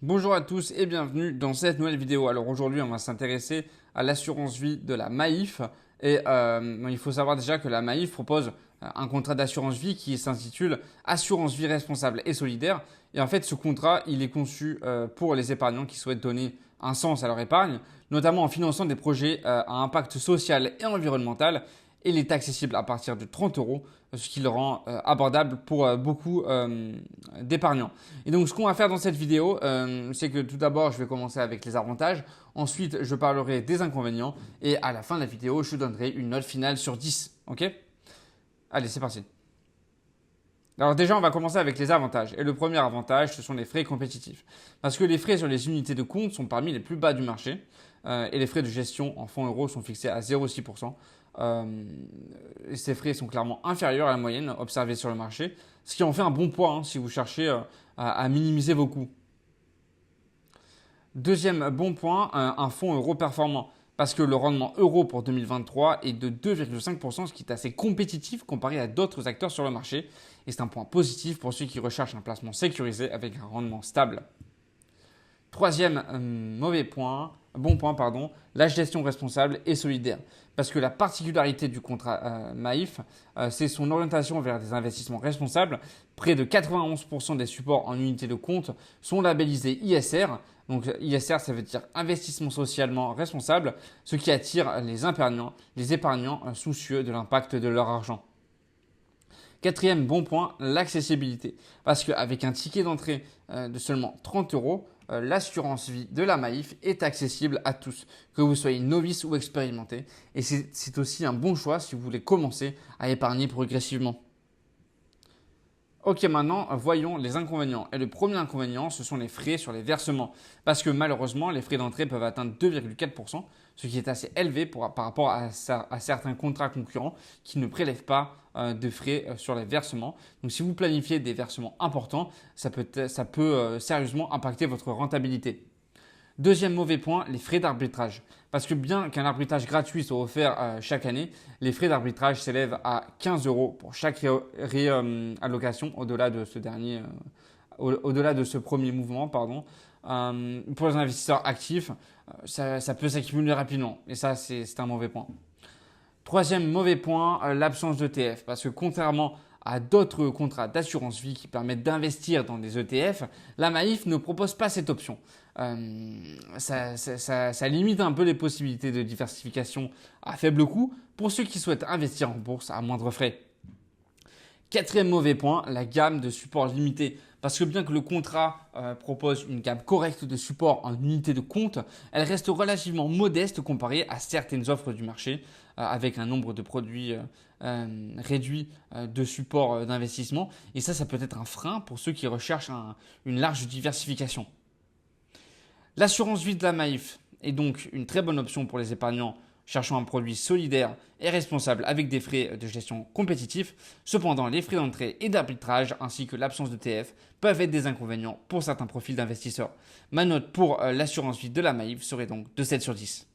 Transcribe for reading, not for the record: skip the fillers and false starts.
Bonjour à tous et bienvenue dans cette nouvelle vidéo. Alors aujourd'hui, on va s'intéresser à l'assurance vie de la Maif. Et il faut savoir déjà que la Maif propose un contrat d'assurance vie qui s'intitule Assurance vie responsable et solidaire. Et en fait, ce contrat, il est conçu pour les épargnants qui souhaitent donner un sens à leur épargne, notamment en finançant des projets à impact social et environnemental. Et il est accessible à partir de 30 euros, ce qui le rend abordable pour beaucoup d'épargnants. Et donc, ce qu'on va faire dans cette vidéo, c'est que tout d'abord, je vais commencer avec les avantages. Ensuite, je parlerai des inconvénients. Et à la fin de la vidéo, je donnerai une note finale sur 10. Ok? Allez, c'est parti. Alors déjà, on va commencer avec les avantages. Et le premier avantage, ce sont les frais compétitifs. Parce que les frais sur les unités de compte sont parmi les plus bas du marché. Et les frais de gestion en fonds euros sont fixés à 0,6%. Ces frais sont clairement inférieurs à la moyenne observée sur le marché, ce qui en fait un bon point si vous cherchez à minimiser vos coûts. Deuxième bon point, un fonds euro performant. Parce que le rendement euro pour 2023 est de 2,5%, ce qui est assez compétitif comparé à d'autres acteurs sur le marché. Et c'est un point positif pour ceux qui recherchent un placement sécurisé avec un rendement stable. Troisième bon point, la gestion responsable et solidaire. Parce que la particularité du contrat Maif, c'est son orientation vers des investissements responsables. Près de 91% des supports en unité de compte sont labellisés ISR. Donc ISR, ça veut dire investissement socialement responsable, ce qui attire les épargnants soucieux de l'impact de leur argent. Quatrième bon point, l'accessibilité. Parce qu'avec un ticket d'entrée de seulement 30 euros, l'assurance vie de la Maif est accessible à tous, que vous soyez novice ou expérimenté. Et c'est aussi un bon choix si vous voulez commencer à épargner progressivement. Ok, maintenant, voyons les inconvénients. Et le premier inconvénient, ce sont les frais sur les versements. Parce que malheureusement, les frais d'entrée peuvent atteindre 2,4%, ce qui est assez élevé par rapport à certains contrats concurrents qui ne prélèvent pas de frais sur les versements. Donc, si vous planifiez des versements importants, ça peut sérieusement impacter votre rentabilité. Deuxième mauvais point, les frais d'arbitrage. Parce que bien qu'un arbitrage gratuit soit offert chaque année, les frais d'arbitrage s'élèvent à 15 euros pour chaque réallocation au-delà de ce premier mouvement. Pour les investisseurs actifs, ça peut s'accumuler rapidement. Et ça, c'est un mauvais point. Troisième mauvais point, l'absence d'ETF. Parce que contrairement à d'autres contrats d'assurance vie qui permettent d'investir dans des ETF, la Maif ne propose pas cette option. Ça limite un peu les possibilités de diversification à faible coût pour ceux qui souhaitent investir en bourse à moindre frais. Quatrième mauvais point, la gamme de supports limitée. Parce que bien que le contrat propose une gamme correcte de supports en unité de compte, elle reste relativement modeste comparée à certaines offres du marché, avec un nombre de produits réduit de supports d'investissement. Et ça peut être un frein pour ceux qui recherchent une large diversification. L'assurance vie de la Maif est donc une très bonne option pour les épargnants cherchant un produit solidaire et responsable avec des frais de gestion compétitifs. Cependant, les frais d'entrée et d'arbitrage ainsi que l'absence de TF peuvent être des inconvénients pour certains profils d'investisseurs. Ma note pour l'assurance vie de la Maif serait donc de 7 sur 10.